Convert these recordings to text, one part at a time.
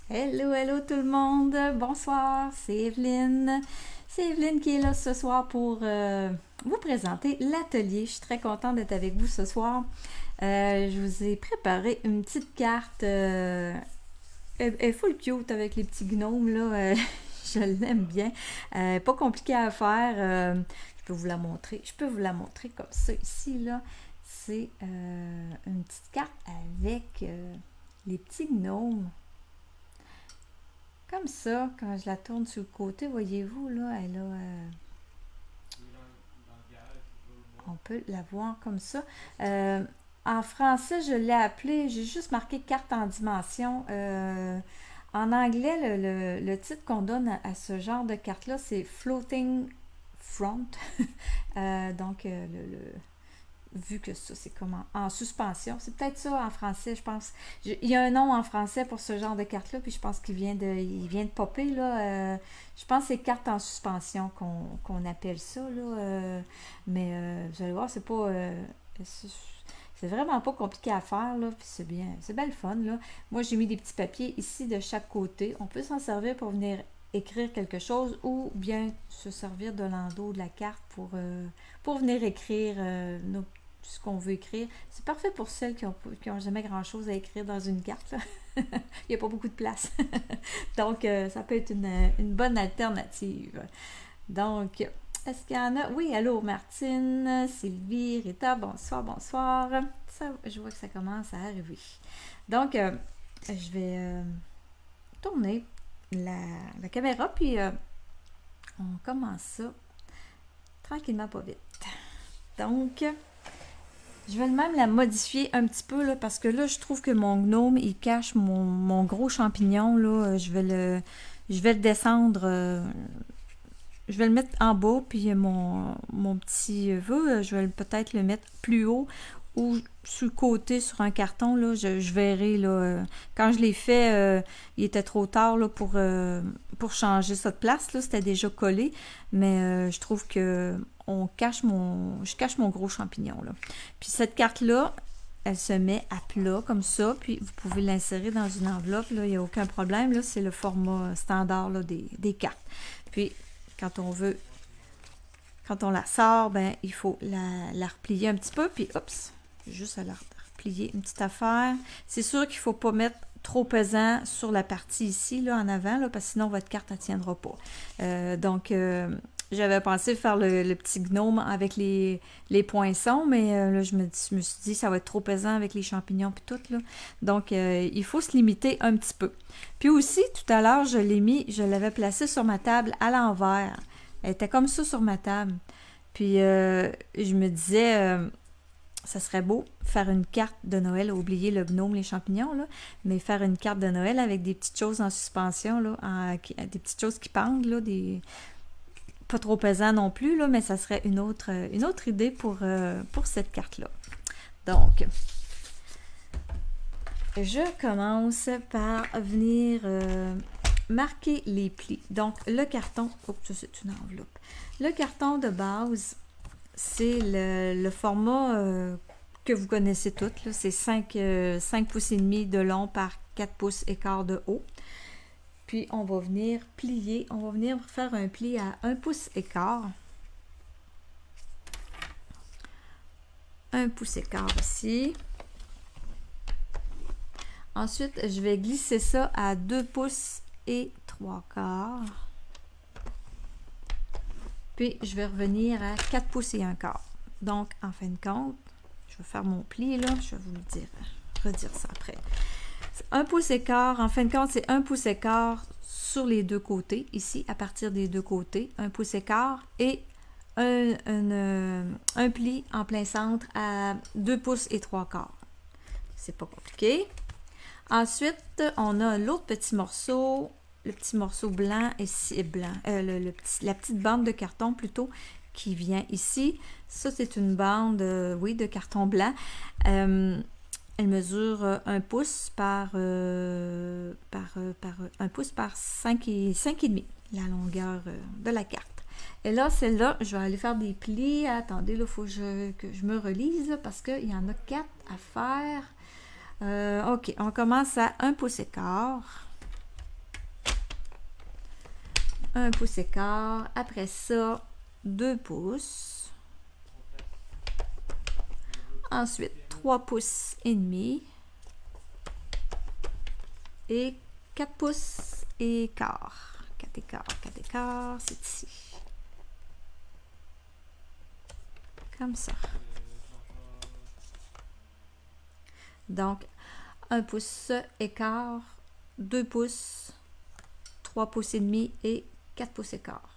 Hello, hello tout le monde. Bonsoir, c'est Evelyne. C'est Evelyne qui est là ce soir pour vous présenter l'atelier. Je suis très contente d'être avec vous ce soir. Je vous ai préparé une petite carte. Elle est full cute avec les petits gnomes là. Je l'aime bien. Pas compliqué à faire. Je peux vous la montrer. Je peux vous la montrer comme ça ici là. C'est une petite carte avec les petits gnomes. Comme ça, quand je la tourne sur le côté, voyez-vous, là, elle a... on peut la voir comme ça. En français, je l'ai appelée, j'ai juste marqué carte en dimension. En anglais, le titre qu'on donne à ce genre de carte-là, c'est Floating Front. Vu que ça, c'est comme en suspension. C'est peut-être ça en français, je pense. Il y a un nom en français pour ce genre de carte-là, puis je pense il vient de popper, là. Je pense que c'est carte en suspension qu'on appelle ça, là. Vous allez voir, c'est vraiment pas compliqué à faire, là, puis c'est bien le fun, là. Moi, j'ai mis des petits papiers ici de chaque côté. On peut s'en servir pour venir écrire quelque chose ou bien se servir de l'endos de la carte pour venir écrire ce qu'on veut écrire. C'est parfait pour celles qui ont jamais grand-chose à écrire dans une carte. Là. Il n'y a pas beaucoup de place. Donc, ça peut être une bonne alternative. Donc, est-ce qu'il y en a? Oui, allô, Martine, Sylvie, Rita, bonsoir, bonsoir. Je vois que ça commence à arriver. Donc, je vais tourner la caméra, puis on commence ça tranquillement, pas vite. Donc, je vais même la modifier un petit peu, là, parce que là, je trouve que mon gnome, il cache mon gros champignon, là. Je vais le descendre, je vais le mettre en bas, puis mon petit vœu, je vais peut-être le mettre plus haut ou sur le côté sur un carton, là, je verrai, là, quand je l'ai fait, il était trop tard, là, pour changer ça de place, là, c'était déjà collé, mais je trouve que je cache mon gros champignon, là. Puis cette carte-là, elle se met à plat, comme ça, puis vous pouvez l'insérer dans une enveloppe, là, il n'y a aucun problème, là, c'est le format standard, là, des cartes. Puis, quand on veut, quand on la sort, ben, il faut la replier un petit peu, puis, oups, juste à la replier une petite affaire. C'est sûr qu'il ne faut pas mettre trop pesant sur la partie ici, là, en avant, là, parce que sinon, votre carte, elle ne tiendra pas. J'avais pensé faire le petit gnome avec les poinçons, mais là, je me suis dit, ça va être trop pesant avec les champignons et tout, là. Donc, il faut se limiter un petit peu. Puis aussi, tout à l'heure, je l'avais placé sur ma table à l'envers. Elle était comme ça sur ma table. Puis, je me disais, ça serait beau faire une carte de Noël, oublier le gnome, les champignons, là, mais faire une carte de Noël avec des petites choses en suspension, là, des petites choses qui pendent, là, pas trop pesant non plus, là, mais ça serait une autre idée pour cette carte-là. Donc, je commence par venir marquer les plis. Donc, le carton, oups, ça c'est une enveloppe. Le carton de base, c'est le format que vous connaissez toutes. C'est 5 pouces et demi de long par 4 pouces et quart de haut. Puis, on va venir plier. On va venir faire un pli à 1 pouce et quart. 1 pouce et quart ici. Ensuite, je vais glisser ça à 2 pouces et 3 quarts. Puis, je vais revenir à 4 pouces et 1 quart. Donc, en fin de compte, je vais faire mon pli, là. Je vais vous le dire, redire ça après. 1 pouce et quart, en fin de compte, c'est 1 pouce et quart sur les deux côtés. Ici, à partir des deux côtés, 1 pouce et quart et un pli en plein centre à 2 pouces et 3 quarts. C'est pas compliqué. Ensuite, on a l'autre petit morceau, le petit morceau blanc ici, blanc, la petite bande de carton plutôt qui vient ici. Ça, c'est une bande, oui, de carton blanc. Elle mesure 1 pouce par 1 pouce par 5 et demi, la longueur de la carte. Et là, celle-là, je vais aller faire des plis. Attendez, là, il faut que je me relise là, parce qu'il y en a 4 à faire. OK, on commence à 1 pouce et quart. 1 pouce et quart. Après ça, 2 pouces. Ensuite, 3 pouces et demi. Et 4 pouces et quart. 4 écarts, 4 écarts, c'est ici. Comme ça. Donc, 1 pouce et quart, 2 pouces, 3 pouces et demi et 4 pouces et quart.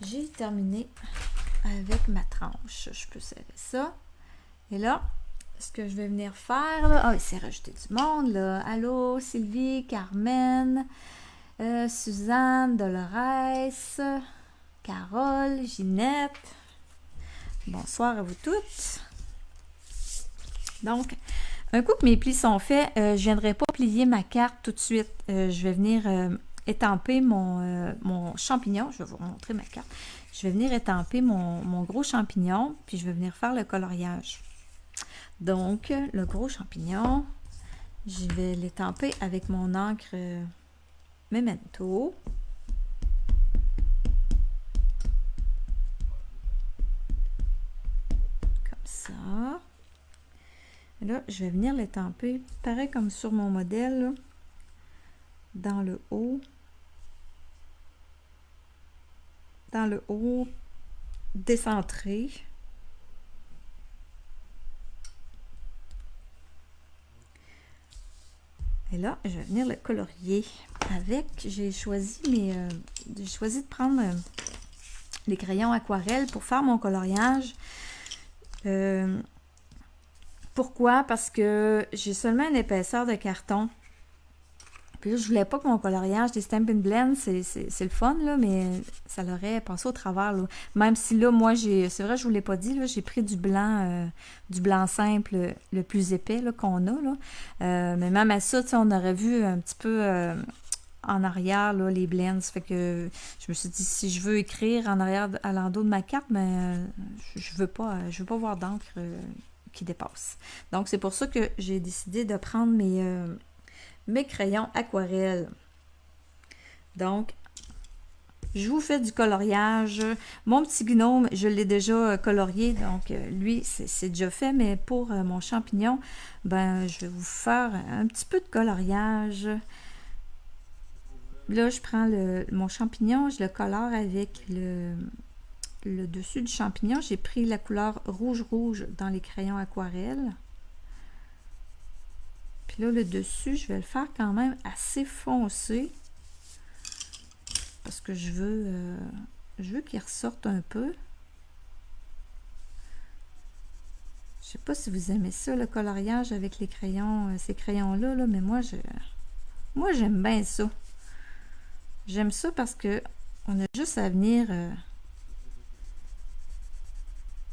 J'ai terminé avec ma tranche. Je peux serrer ça. Et là, ce que je vais venir faire, là, ah, il s'est rajouté du monde, là. Allô, Sylvie, Carmen, Suzanne, Dolores, Carole, Ginette. Bonsoir à vous toutes. Donc, un coup que mes plis sont faits, je ne viendrai pas plier ma carte tout de suite. Je vais venir étamper mon champignon. Je vais vous montrer ma carte. Je vais venir étamper mon gros champignon, puis je vais venir faire le coloriage. Donc, le gros champignon, je vais l'étamper avec mon encre Memento. Comme ça. Là, je vais venir l'étamper, pareil comme sur mon modèle, là, dans le haut. Dans le haut, décentré. Et là, je vais venir le colorier avec. J'ai choisi de prendre les crayons aquarelle pour faire mon coloriage. Pourquoi? Parce que j'ai seulement une épaisseur de carton. Puis là, je voulais pas que mon coloriage des Stampin' Blend, c'est le fun, là, mais ça l'aurait passé au travers, là. Même si là, moi, c'est vrai, je vous l'ai pas dit, là, j'ai pris du blanc simple, le plus épais qu'on a, là. Mais même à ça, on aurait vu un petit peu en arrière, là, les blends. Ça fait que je me suis dit, si je veux écrire en arrière, à l'endos de ma carte, mais je veux pas voir d'encre qui dépasse. Donc, c'est pour ça que j'ai décidé de prendre mes crayons aquarelle. Donc, je vous fais du coloriage. Mon petit gnome, je l'ai déjà colorié, donc lui, c'est déjà fait, mais pour mon champignon, ben, je vais vous faire un petit peu de coloriage. Là, je prends mon champignon, je le colore avec le dessus du champignon. J'ai pris la couleur rouge-rouge dans les crayons aquarelle. Puis là, le dessus, je vais le faire quand même assez foncé. Parce que je veux qu'il ressorte un peu. Je sais pas si vous aimez ça, le coloriage avec les crayons, ces crayons-là, là, mais moi, j'aime bien ça. J'aime ça parce que on a juste à venir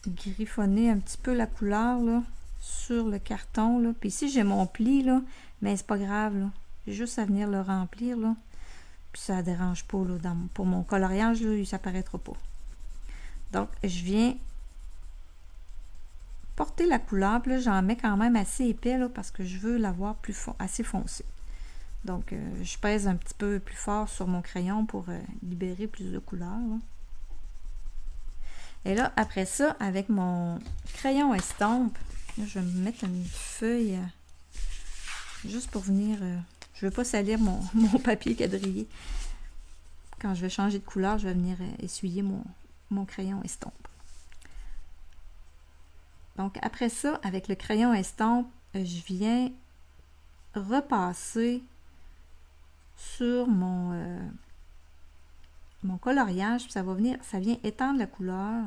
griffonner un petit peu la couleur, là, sur le carton, là. Puis ici, j'ai mon pli, là, mais c'est pas grave, là. J'ai juste à venir le remplir, là. Puis ça ne dérange pas, là, pour mon coloriage, là, ça paraîtra pas. Donc, je viens porter la couleur, puis là, j'en mets quand même assez épais, là, parce que je veux l'avoir assez foncé. Donc, je pèse un petit peu plus fort sur mon crayon pour libérer plus de couleurs, là. Et là, après ça, avec mon crayon estompe, là, je vais me mettre une feuille juste pour venir... je ne veux pas salir mon papier quadrillé. Quand je vais changer de couleur, je vais venir essuyer mon crayon estompe. Donc, après ça, avec le crayon estompe, je viens repasser sur mon coloriage, puis ça vient étendre la couleur.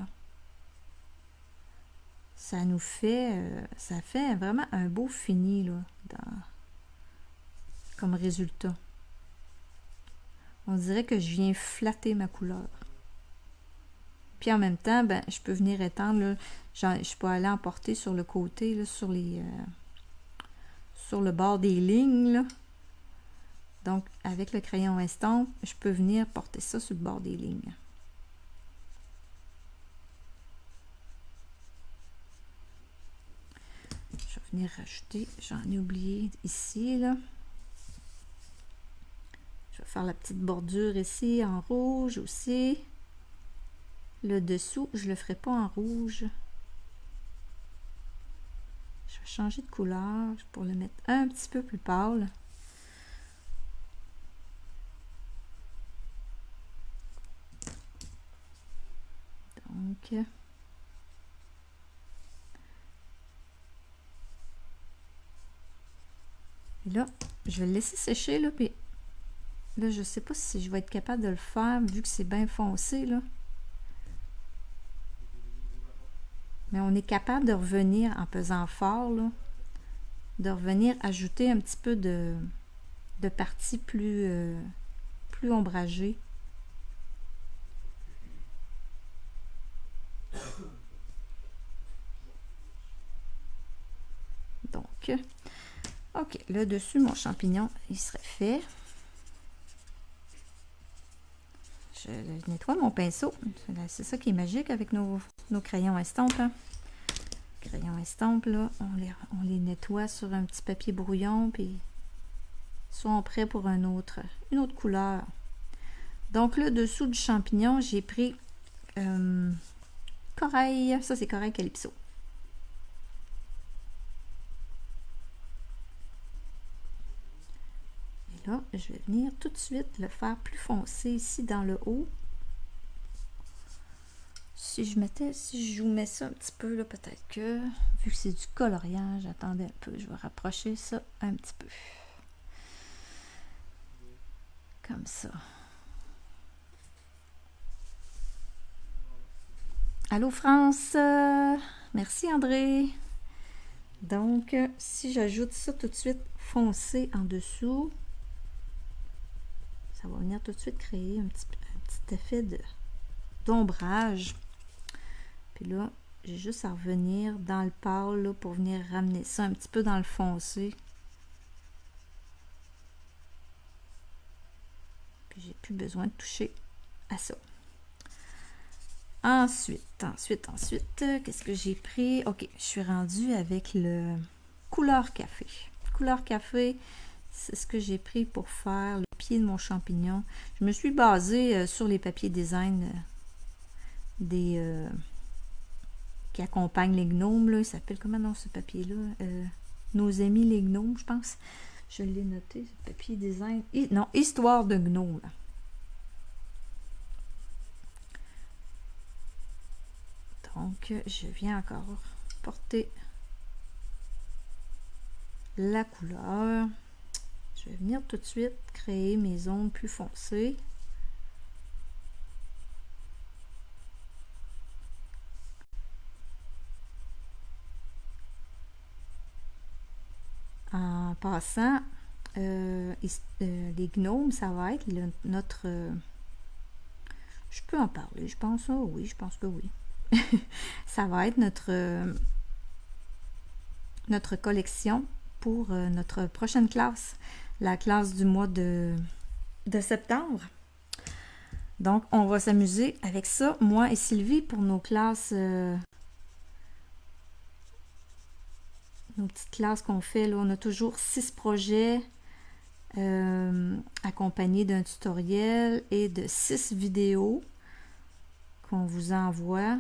Ça fait vraiment un beau fini, là, comme résultat. On dirait que je viens flatter ma couleur. Puis en même temps, ben, je peux venir étendre, là, je peux aller emporter sur le côté, là, sur le bord des lignes, là. Donc, avec le crayon estompe, je peux venir porter ça sur le bord des lignes. Je vais venir rajouter, j'en ai oublié ici, là. Je vais faire la petite bordure ici en rouge aussi. Le dessous, je le ferai pas en rouge. Je vais changer de couleur pour le mettre un petit peu plus pâle. Donc, et là, je vais le laisser sécher, là, puis là, je sais pas si je vais être capable de le faire, vu que c'est bien foncé, là. Mais on est capable de revenir en pesant fort, là, de revenir ajouter un petit peu de parties plus ombragées. Donc, ok, là dessus, mon champignon, il serait fait. Je nettoie mon pinceau. C'est ça qui est magique avec nos crayons estampes. Hein. Crayons estampes, là, on les nettoie sur un petit papier brouillon, puis ils sont prêts pour une autre couleur. Donc, le dessous du champignon, j'ai pris corail. Ça, c'est corail calypso. Et là, je vais venir tout de suite le faire plus foncé ici dans le haut. Si je vous mets ça un petit peu, là, peut-être que, vu que c'est du coloriage, attendez un peu, je vais rapprocher ça un petit peu. Comme ça. Allô France, merci André. Donc, si j'ajoute ça tout de suite foncé en dessous, ça va venir tout de suite créer un petit effet d'ombrage. Puis là, j'ai juste à revenir dans le pâle là, pour venir ramener ça un petit peu dans le foncé. Puis j'ai plus besoin de toucher à ça. Ensuite, qu'est-ce que j'ai pris? Ok, je suis rendue avec le couleur café. Couleur café, c'est ce que j'ai pris pour faire le pied de mon champignon. Je me suis basée sur les papiers design qui accompagnent les gnomes. Là. Il s'appelle comment dans ce papier-là? Nos amis les gnomes, je pense. Je l'ai noté, ce papier design. Non, Histoire de gnomes. Donc, je viens encore porter la couleur. Je vais venir tout de suite créer mes zones plus foncées. En passant, les gnomes, ça va être notre... je peux en parler, je pense. Oh, oui, je pense que oui. Ça va être notre collection pour notre prochaine classe, la classe du mois de septembre. Donc, on va s'amuser avec ça, moi et Sylvie, pour nos classes, nos petites classes qu'on fait. Là, on a toujours 6 projets accompagnés d'un tutoriel et de 6 vidéos qu'on vous envoie.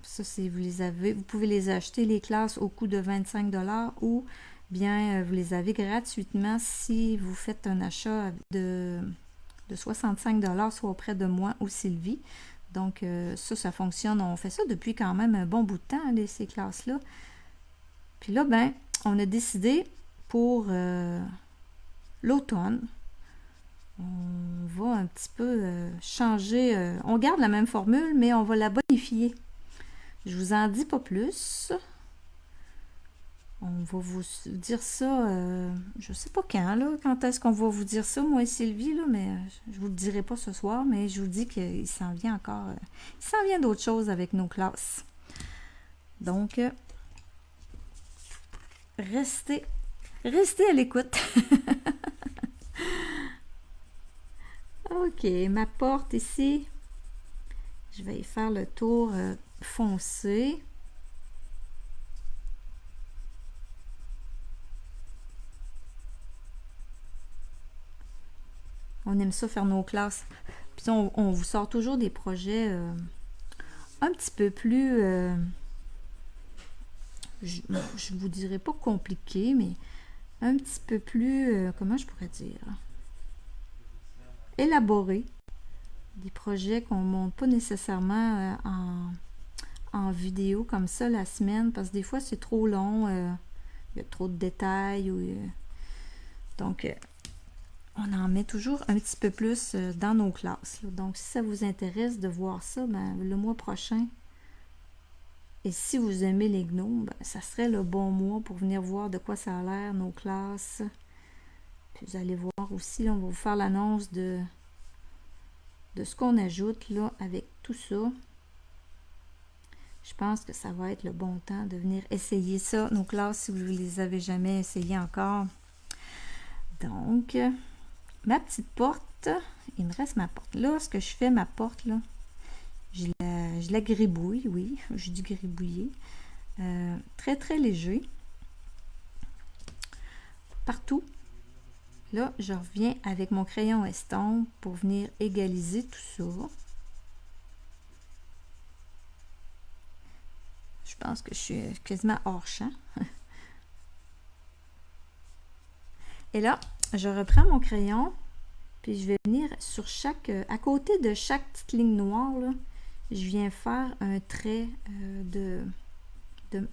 Ça, c'est vous pouvez les acheter, les classes, au coût de 25 $ ou bien vous les avez gratuitement si vous faites un achat de 65 $, soit auprès de moi ou Sylvie. Donc, ça fonctionne. On fait ça depuis quand même un bon bout de temps, ces classes-là. Puis là, ben, on a décidé pour l'automne, on va un petit peu changer. On garde la même formule, mais on va la bonifier. Je vous en dis pas plus. On va vous dire ça, je sais pas quand est-ce qu'on va vous dire ça, moi et Sylvie, là, mais je vous le dirai pas ce soir, mais je vous dis qu'il s'en vient encore, il s'en vient d'autres choses avec nos classes. Donc, restez à l'écoute. Ok, ma porte ici, je vais y faire le tour foncé. On aime ça faire nos classes. Puis on vous sort toujours des projets un petit peu plus... je vous dirais pas compliqués, mais un petit peu plus... comment je pourrais dire? Élaborés. Des projets qu'on ne monte pas nécessairement en vidéo comme ça la semaine, parce que des fois c'est trop long, il y a trop de détails. Donc, on en met toujours un petit peu plus dans nos classes. Là. Donc, si ça vous intéresse de voir ça, ben, le mois prochain, et si vous aimez les gnomes, ben, ça serait le bon mois pour venir voir de quoi ça a l'air, nos classes. Puis vous allez voir aussi, là, on va vous faire l'annonce de ce qu'on ajoute là avec tout ça. Je pense que ça va être le bon temps de venir essayer ça, nos classes, si vous ne les avez jamais essayées encore. Donc, ma petite porte, il me reste ma porte. Là, ce que je fais, ma porte, là, je la gribouille, oui, je dis gribouiller. Très, très léger. Partout. Là, je reviens avec mon crayon estompe pour venir égaliser tout ça. Je pense que je suis quasiment hors champ. Et là, je reprends mon crayon, puis je vais venir sur chaque, à côté de chaque petite ligne noire, là, je viens faire un trait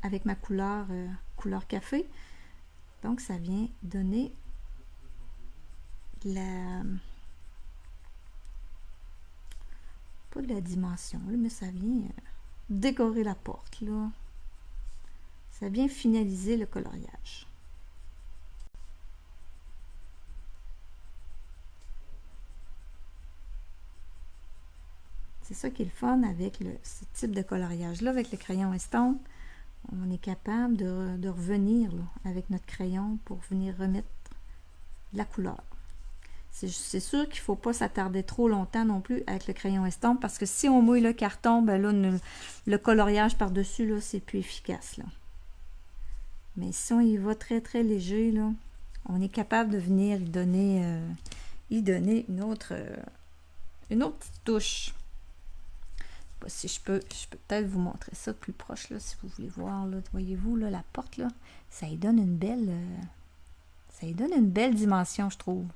avec ma couleur, couleur café. Donc, ça vient donner pas de la dimension, là, mais ça vient décorer la porte, là. Ça vient finaliser le coloriage. C'est ça qui est le fun avec ce type de coloriage-là, avec le crayon estompe. On est capable de revenir là, avec notre crayon pour venir remettre la couleur. C'est sûr qu'il ne faut pas s'attarder trop longtemps non plus avec le crayon estompe, parce que si on mouille le carton, ben là, le coloriage par-dessus, là, c'est plus efficace. Là. Mais si on y va très, très léger, là, on est capable de venir y donner une autre petite touche. Si je peux peut-être vous montrer ça plus proche, là, si vous voulez voir. Là, voyez-vous, là, la porte, là, ça y donne une belle dimension, je trouve.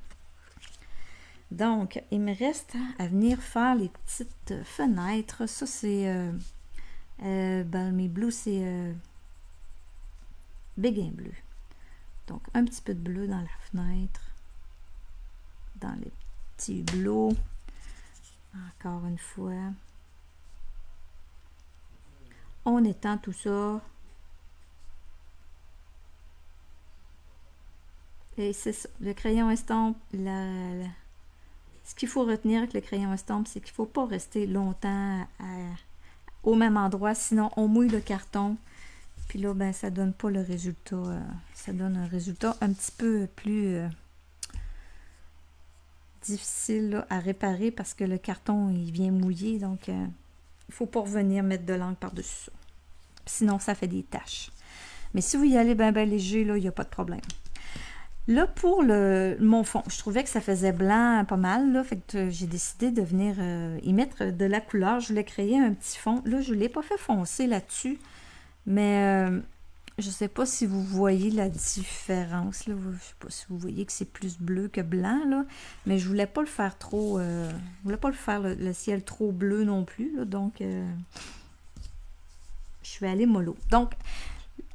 Donc, il me reste à venir faire les petites fenêtres. Ça, c'est Balmy Blue, c'est Béguin bleu. Donc, un petit peu de bleu dans la fenêtre, dans les petits hublots. Encore une fois. On étend tout ça. Et c'est ça, le crayon estompe, ce qu'il faut retenir avec le crayon estompe, c'est qu'il ne faut pas rester longtemps au même endroit, sinon on mouille le carton, puis là, ben, ça ne donne pas le résultat. Ça donne un résultat un petit peu plus difficile là, à réparer parce que le carton, il vient mouiller, donc il ne faut pas revenir mettre de l'encre par-dessus ça. Sinon, ça fait des taches. Mais si vous y allez bien léger, là, il n'y a pas de problème. Là, pour mon fond, je trouvais que ça faisait blanc pas mal, là, fait que j'ai décidé de venir y mettre de la couleur. Je voulais créer un petit fond. Là, je ne l'ai pas fait foncer là-dessus, mais je ne sais pas si vous voyez la différence. Là. Je ne sais pas si vous voyez que c'est plus bleu que blanc, là, mais je ne voulais pas le faire trop... je voulais pas le faire le ciel trop bleu non plus, là, donc je vais aller mollo. Donc,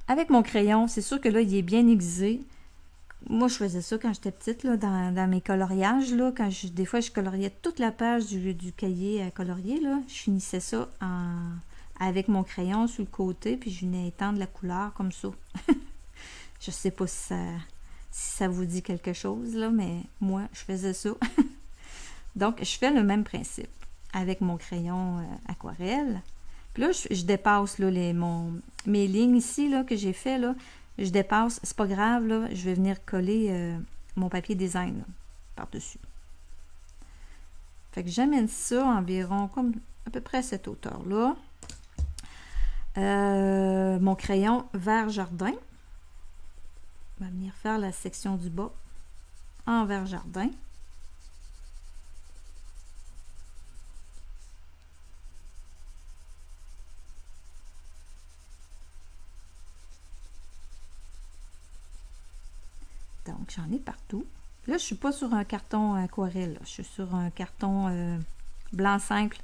avec mon crayon, c'est sûr que là, il est bien aiguisé. Moi, je faisais ça quand j'étais petite, là, dans mes coloriages. Là, des fois, je coloriais toute la page du cahier à colorier. Là, je finissais ça avec mon crayon sur le côté, puis je venais étendre la couleur comme ça. Je sais pas si ça vous dit quelque chose, là, mais moi, je faisais ça. Donc, je fais le même principe avec mon crayon aquarelle. Puis là, je dépasse là, mes lignes ici là, que j'ai fait, là. Je dépasse, c'est pas grave, là, je vais venir coller mon papier design là, par-dessus. Fait que j'amène ça environ comme à peu près à cette hauteur-là. Mon crayon vert jardin. On va venir faire la section du bas en vert jardin. Donc, j'en ai partout. Là, je suis pas sur un carton aquarelle. Là. Je suis sur un carton blanc simple,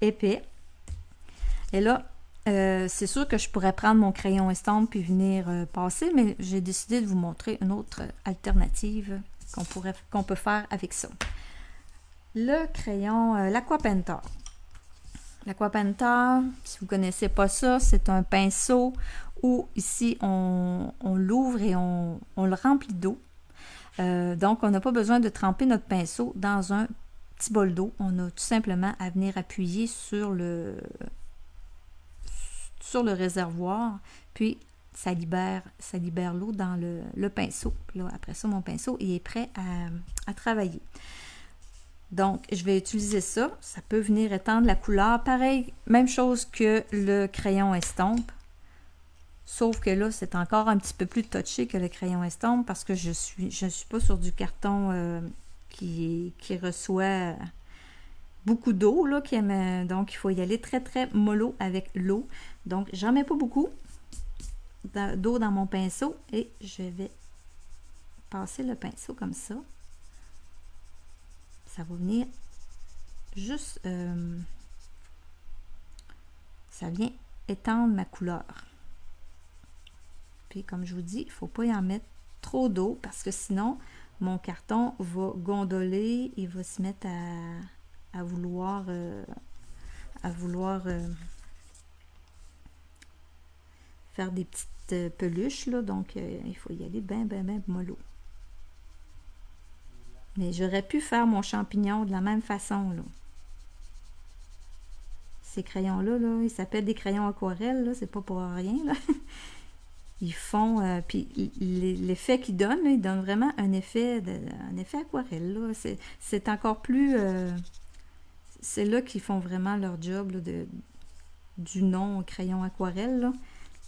épais. Et là, c'est sûr que je pourrais prendre mon crayon estampe puis venir passer, mais j'ai décidé de vous montrer une autre alternative qu'on peut faire avec ça. Le crayon, l'Aqua-Painter. L'Aqua-Painter, si vous ne connaissez pas ça, c'est un pinceau où ici on l'ouvre et on le remplit d'eau. Donc, on n'a pas besoin de tremper notre pinceau dans un petit bol d'eau. On a tout simplement à venir appuyer sur le réservoir, puis ça libère l'eau dans le pinceau. Là, après ça, mon pinceau il est prêt à travailler. Donc, je vais utiliser ça. Ça peut venir étendre la couleur. Pareil, même chose que le crayon estompe. Sauf que là, c'est encore un petit peu plus touché que le crayon estompe parce que je suis pas sur du carton qui reçoit beaucoup d'eau. Donc, il faut y aller très, très mollo avec l'eau. Donc, j'en mets pas beaucoup d'eau dans mon pinceau et je vais passer le pinceau comme ça. Ça va venir juste... ça vient étendre ma couleur. Puis, comme je vous dis, il ne faut pas y en mettre trop d'eau parce que sinon, mon carton va gondoler, il va se mettre à vouloir faire des petites peluches, là. Donc, il faut y aller bien mollo. Mais j'aurais pu faire mon champignon de la même façon, là. Ces crayons-là, là, ils s'appellent des crayons aquarelles, là, c'est pas pour rien, là. Ils font, puis l'effet qu'ils donnent, là, ils donnent vraiment un effet aquarelle, là. C'est encore plus... c'est là qu'ils font vraiment leur job, là, du nom crayon aquarelle, là.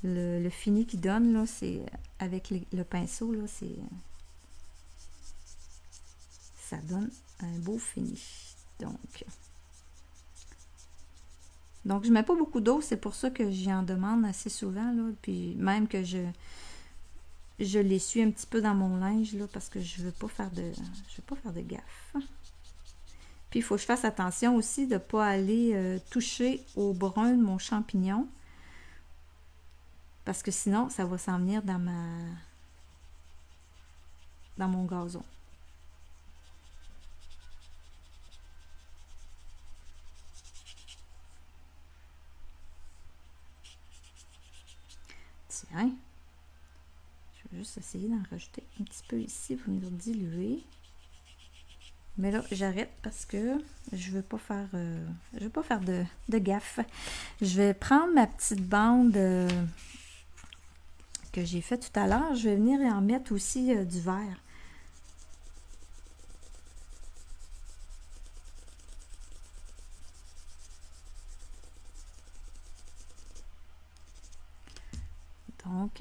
Le fini qu'ils donnent, là, c'est avec le pinceau, là, ça donne un beau fini. Donc je mets pas beaucoup d'eau, c'est pour ça que j'y en demande assez souvent, là, puis même que je l'essuie un petit peu dans mon linge, là, parce que je veux pas faire de gaffe. Puis il faut que je fasse attention aussi de ne pas aller toucher au brun de mon champignon, parce que sinon ça va s'en venir dans mon gazon. Tiens, je vais juste essayer d'en rajouter un petit peu ici pour venir diluer. Mais là, j'arrête parce que je veux pas faire de gaffe. Je vais prendre ma petite bande que j'ai fait tout à l'heure. Je vais venir et en mettre aussi du vert. Donc,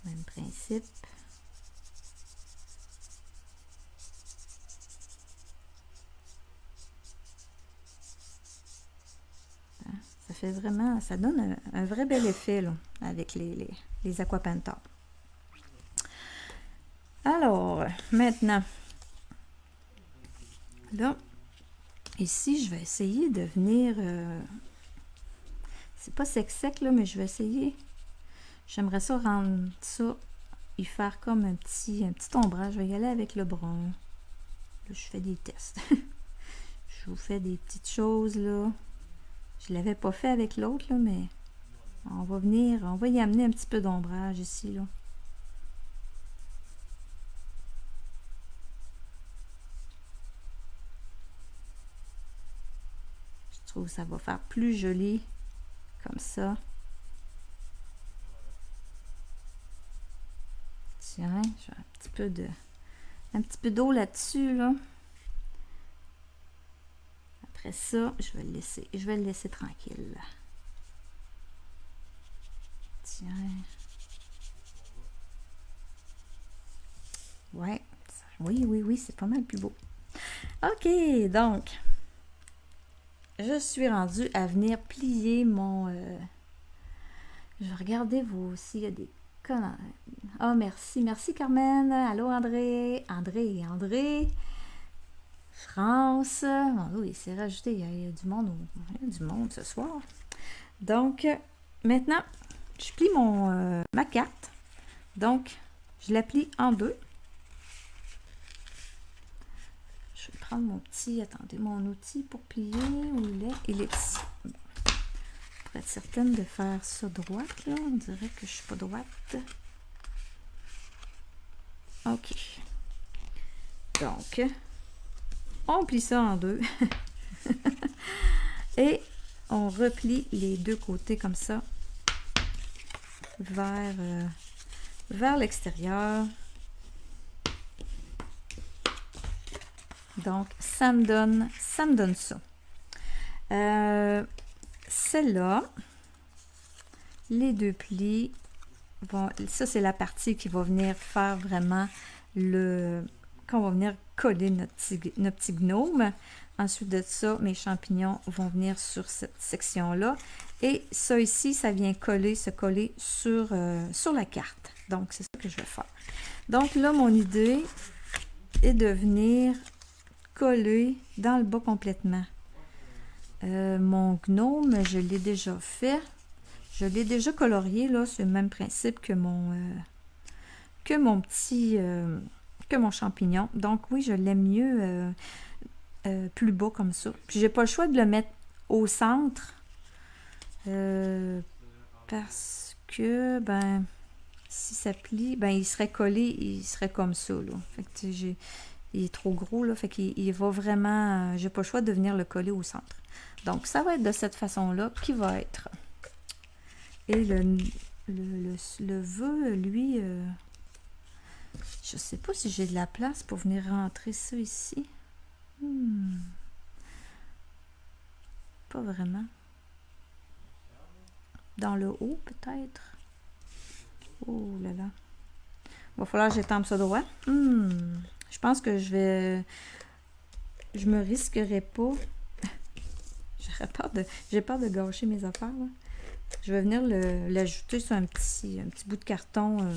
même principe. Ça fait vraiment, ça donne un vrai bel effet là, avec les Aqua-Painter. Alors, maintenant, là, ici, je vais essayer de venir... c'est pas sec là, mais je vais essayer. J'aimerais ça rendre ça, y faire comme un petit ombrage. Je vais y aller avec le brun. Là, je fais des tests. Je vous fais des petites choses, là. Je ne l'avais pas fait avec l'autre, là, mais on va y amener un petit peu d'ombrage ici, là. Je trouve que ça va faire plus joli, comme ça. Tiens, j'ai un petit peu d'eau là-dessus, là. Après ça, je vais le laisser tranquille. Tiens. Ouais. Oui, c'est pas mal plus beau. OK, donc, je suis rendue à venir plier Je vais regarder vous aussi, il y a des commentaires. Ah, merci. Merci, Carmen. Allô, André. André. France. Oh, oui, c'est rajouté. Il y a du monde. Il y a du monde ce soir. Donc, maintenant, je plie ma carte. Donc, je la plie en deux. Je vais prendre mon petit, attendez, mon outil pour plier. Où il est? Il est ici. Bon. Pour être certaine de faire ça droite, là, on dirait que je suis pas droite. OK. Donc, on plie ça en deux. Et on replie les deux côtés comme ça vers l'extérieur. Donc, ça me donne ça. Celle-là, les deux plis, ça c'est la partie qui va venir faire vraiment quand on va venir coller notre petit gnome. Ensuite de ça, mes champignons vont venir sur cette section-là. Et ça ici, ça vient se coller sur la carte. Donc, c'est ça que je vais faire. Donc là, mon idée est de venir coller dans le bas complètement. Mon gnome, je l'ai déjà fait. Je l'ai déjà colorié, là. C'est le même principe que mon champignon. Donc oui, je l'aime mieux plus bas comme ça. Puis j'ai pas le choix de le mettre au centre parce que si ça plie, il serait collé, il serait comme ça, là. Fait que il est trop gros, là. Fait qu'il va vraiment, j'ai pas le choix de venir le coller au centre. Donc ça va être de cette façon-là qui va être. Et le vœu, lui, je sais pas si j'ai de la place pour venir rentrer ça ici. Pas vraiment. Dans le haut, peut-être. Oh là là. Il va falloir que j'étende ça droit. Je pense que je me risquerai pas. J'ai peur de gâcher mes affaires, là. Je vais venir l'ajouter sur un petit bout de carton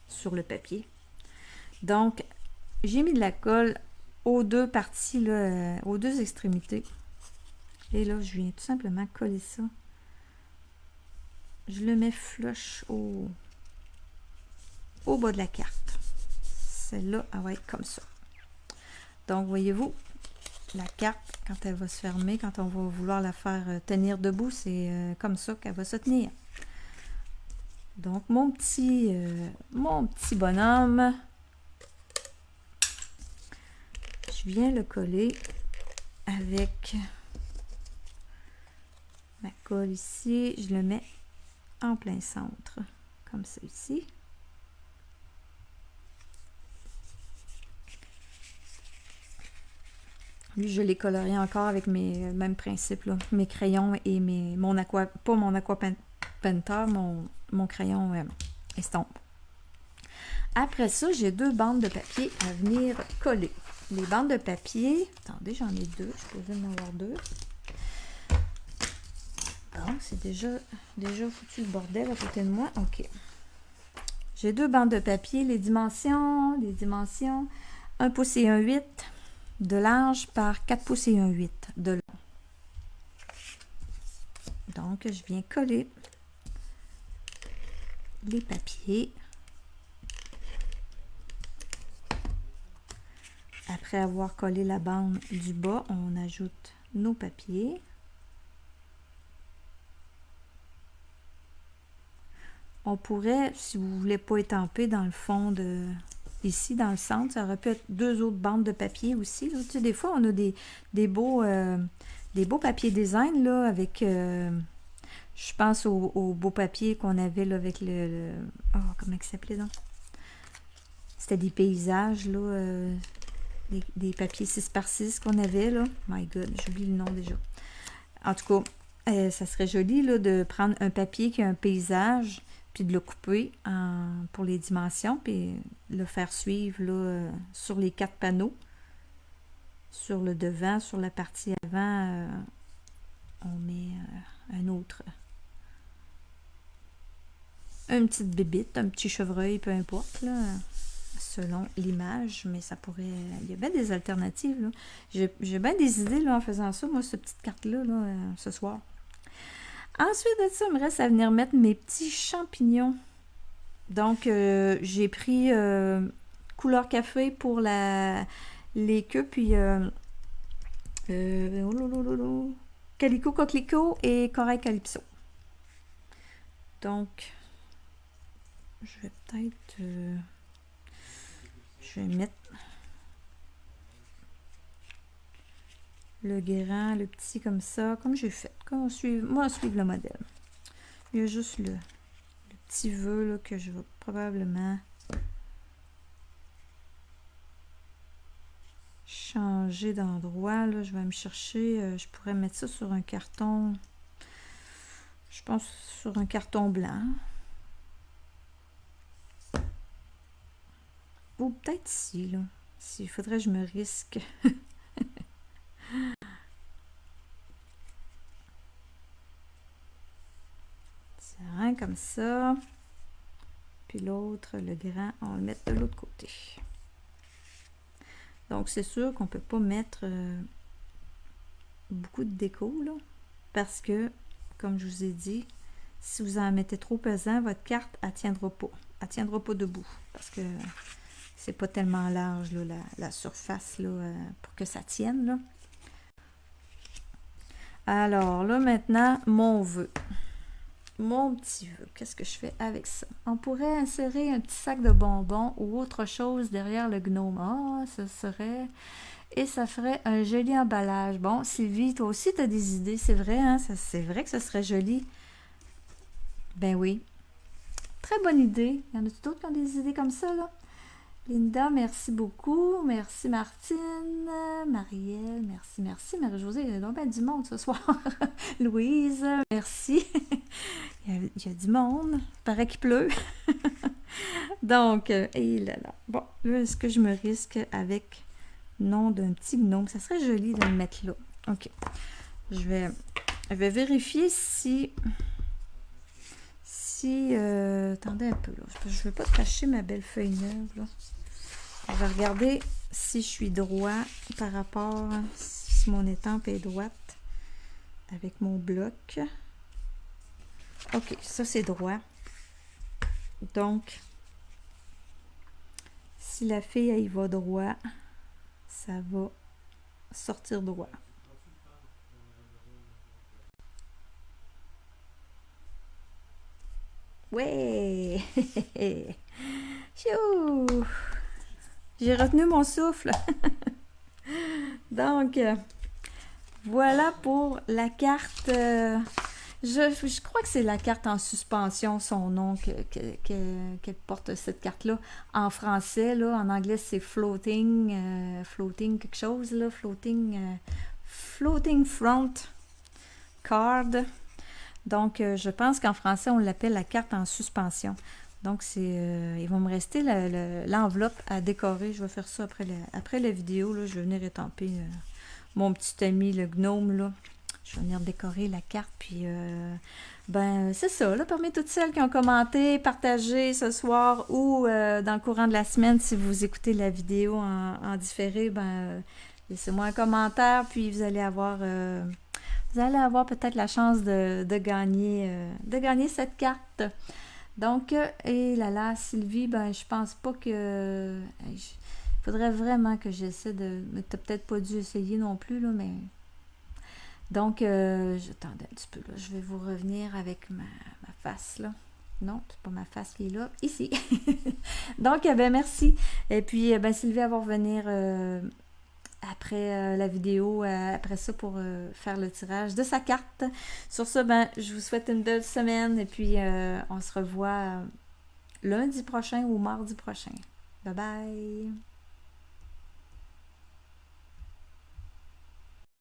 sur le papier. Donc, j'ai mis de la colle aux deux parties, là, aux deux extrémités. Et là, je viens tout simplement coller ça. Je le mets flush au bas de la carte. Celle-là, elle va être comme ça. Donc, voyez-vous, la carte, quand elle va se fermer, quand on va vouloir la faire tenir debout, c'est comme ça qu'elle va se tenir. Donc, mon petit bonhomme, je viens le coller avec ma colle ici. Je le mets en plein centre, comme ça ici. Lui, je l'ai colorié encore avec mes mêmes principes, là. Mes crayons et pas mon aqua painter, mon crayon estompe. Après ça, j'ai deux bandes de papier à venir coller. Les bandes de papier, attendez, j'en ai deux, je suis posée d'en avoir deux. Bon, c'est déjà foutu le bordel à côté de moi. OK. J'ai deux bandes de papier, les dimensions, 1 pouce et 1,8 de large par 4 pouces et 1,8 de long. Donc, je viens coller les papiers. Après avoir collé la bande du bas, on ajoute nos papiers. On pourrait, si vous ne voulez pas étamper dans le fond ici, dans le centre, ça aurait pu être deux autres bandes de papier aussi, là. Tu sais, des fois, on a des beaux papiers design, là, avec, je pense au beau papier qu'on avait, là, avec comment il s'appelait, donc? C'était des paysages, là, des papiers 6x6 qu'on avait, là. My God, j'oublie le nom déjà. En tout cas, ça serait joli, là, de prendre un papier qui a un paysage, puis de le couper pour les dimensions, puis le faire suivre là, sur les 4 panneaux. Sur le devant, sur la partie avant, on met un autre. Une petite bébite, un petit chevreuil, peu importe, là, selon l'image, mais ça pourrait... Il y a bien des alternatives, là. J'ai bien des idées, là, en faisant ça, moi, cette petite carte-là, là, ce soir. Ensuite de ça, il me reste à venir mettre mes petits champignons. Donc, j'ai pris couleur café pour les queues, puis Calico Coquelicot et Corail Calypso. Donc, je vais peut-être... je vais mettre le grand, le petit comme ça, comme j'ai fait. Comme moi, suivre le modèle. Il y a juste le petit vœu là, que je vais probablement changer d'endroit. Là, je vais me chercher, je pourrais mettre ça sur un carton, je pense sur un carton blanc. Ou peut-être ici, là. S'il faudrait que je me risque. C'est un comme ça. Puis l'autre, le grand, on va le mettre de l'autre côté. Donc, c'est sûr qu'on ne peut pas mettre beaucoup de déco, là. Parce que, comme je vous ai dit, si vous en mettez trop pesant, votre carte, elle ne tiendra pas. Elle ne tiendra pas debout. Parce que c'est pas tellement large, là, la surface, là, pour que ça tienne, là. Alors, là, maintenant, mon vœu. Mon petit vœu. Qu'est-ce que je fais avec ça? On pourrait insérer un petit sac de bonbons ou autre chose derrière le gnome. Ah, ce serait... Et ça ferait un joli emballage. Bon, Sylvie, toi aussi, tu as des idées. C'est vrai, hein? C'est vrai que ce serait joli. Ben oui. Très bonne idée. Il y en a d'autres qui ont des idées comme ça, là? Linda, merci beaucoup. Merci Martine. Marielle, merci. Marie-Josée, il y a donc bien du monde ce soir. Louise, merci. il y a du monde. Il paraît qu'il pleut. Donc, et là. Bon, là, est-ce que je me risque avec nom d'un petit gnome? Ça serait joli de le mettre là. OK. Je vais vérifier si... attendez un peu, là. Je ne veux pas cacher ma belle feuille neuve, là. Je vais regarder si je suis droit par rapport, si mon étampe est droite avec mon bloc. OK, ça c'est droit. Donc, si la fille elle y va droit, ça va sortir droit. Ouais! Chou! J'ai retenu mon souffle. Donc, voilà pour la carte. Je crois que c'est la carte en suspension, son nom qu'elle porte, cette carte-là. En français, là, en anglais, c'est floating quelque chose, là, floating front card. Donc, je pense qu'en français, on l'appelle la carte en suspension. Donc, il va me rester l'enveloppe à décorer. Je vais faire ça après la vidéo. Là, je vais venir étamper mon petit ami, le gnome. Là. Je vais venir décorer la carte. Puis, c'est ça. Là, parmi toutes celles qui ont commenté, partagé ce soir ou dans le courant de la semaine, si vous écoutez la vidéo en différé, laissez-moi un commentaire. Puis, vous allez avoir peut-être la chance de gagner cette carte. Donc, et là, Sylvie, je pense pas que... Il faudrait vraiment que j'essaie de... Mais t'as peut-être pas dû essayer non plus, là, mais... Donc, j'attendais un petit peu, là. Je vais vous revenir avec ma face, là. Non, c'est pas ma face qui est là. Ici. Donc, merci. Et puis, Sylvie, elle va revenir... après la vidéo, après ça, pour faire le tirage de sa carte. Sur ce, je vous souhaite une belle semaine et puis on se revoit lundi prochain ou mardi prochain. Bye bye!